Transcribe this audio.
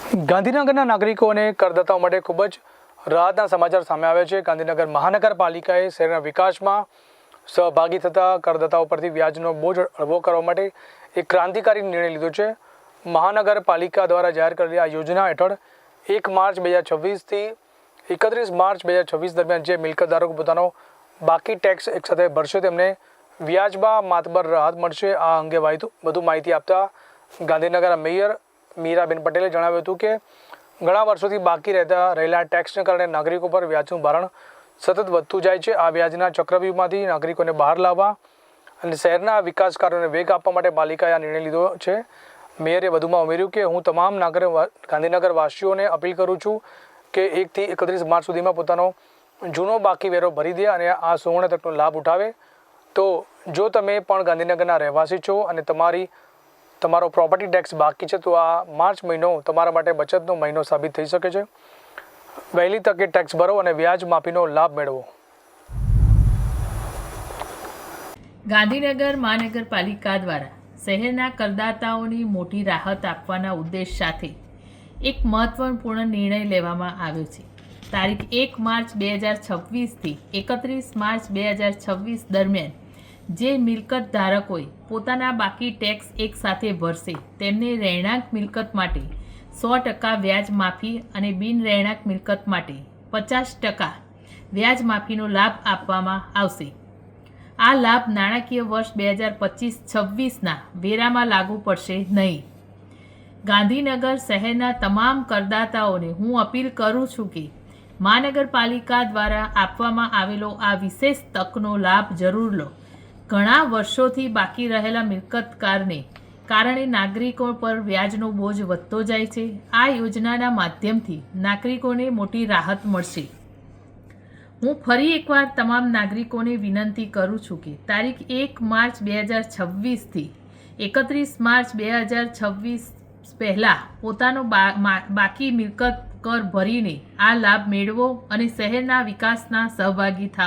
ગાંધીનગરના નાગરિકોને કરદાતાઓ માટે ખૂબ જ રાહતના સમાચાર સામે આવ્યા છે। ગાંધીનગર મહાનગરપાલિકાએ શહેરના વિકાસમાં સહભાગી થતા કરદાતાઓ પરથી વ્યાજનો બોજ હળવો કરવા માટે એક ક્રાંતિકારી નિર્ણય લીધો છે। મહાનગરપાલિકા દ્વારા જાહેર કરેલી આ યોજના હેઠળ 1 માર્ચ 2026થી 31 માર્ચ 2026 દરમિયાન જે મિલકતધારકો પોતાનો બાકી ટેક્સ એકસાથે ભરશે તેમને વ્યાજમાં માતબર રાહત મળશે। આ અંગે વધુ માહિતી આપતા ગાંધીનગરના મેયર મીરાબેન પટેલે જણાવ્યું હતું કે ઘણા વર્ષોથી બાકી રહેલા ટેક્સને કારણે નાગરિકો પર વ્યાજનું ભારણ સતત વધતું જાય છે। આ વ્યાજના ચક્રવ્યૂહમાંથી નાગરિકોને બહાર લાવવા અને શહેરના વિકાસ કાર્યોને વેગ આપવા માટે પાલિકાએ આ નિર્ણય લીધો છે। મેયરે વધુમાં ઉમેર્યું કે હું તમામ ગાંધીનગર વાસીઓને અપીલ કરું છું કે 1 થી 31 માર્ચ સુધીમાં પોતાનો જૂનો બાકી વેરો ભરી દે અને આ સુવર્ણ તકનો લાભ ઉઠાવે। તો જો તમે પણ ગાંધીનગરના રહેવાસી છો અને તમારો પ્રોપર્ટી ટેક્સ બાકી છે તો આ માર્ચ મહિનો તમારા માટે બચતનો મહિનો સાબિત થઈ શકે છે। વહેલી તકે ટેક્સ ભરો અને વ્યાજ માફીનો લાભ મેળવો। ગાંધીનગર મહાનગરપાલિકા દ્વારા શહેરના કરદાતાઓની મોટી રાહત આપવાના ઉદ્દેશ સાથે એક મહત્વપૂર્ણ નિર્ણય લેવામાં આવ્યો છે। તારીખ 1 માર્ચ 2026થી 31 માર્ચ 2026 દરમિયાન જે મિલકત ધારકોએ પોતાના બાકી ટેક્સ એકસાથે ભરશે તેમને રહેણાંક મિલકત માટે 100% વ્યાજ માફી અને બિન રહેણાંક મિલકત માટે 50% વ્યાજ માફીનો લાભ આપવામાં આવશે। આ લાભ નાણાકીય વર્ષ 2025-26ના વેરામાં લાગુ પડશે નહીં। ગાંધીનગર શહેરના તમામ કરદાતાઓને હું અપીલ કરું છું કે મહાનગરપાલિકા દ્વારા આપવામાં આવેલો આ વિશેષ તકનો લાભ જરૂર લો। ઘણા વર્ષોથી બાકી રહેલા મિલકતકારને કારણે નાગરિકો પર વ્યાજનો બોજ વધતો જાય છે। આ યોજનાના માધ્યમથી નાગરિકોને મોટી રાહત મળશે। હું ફરી એકવાર તમામ નાગરિકોને વિનંતી કરું છું કે તારીખ 1 માર્ચ 2026થી 31 માર્ચ 2026 પહેલાં પોતાનો બાકી મિલકત કર ભરીને આ લાભ મેળવો અને શહેરના વિકાસના સહભાગી થાઓ।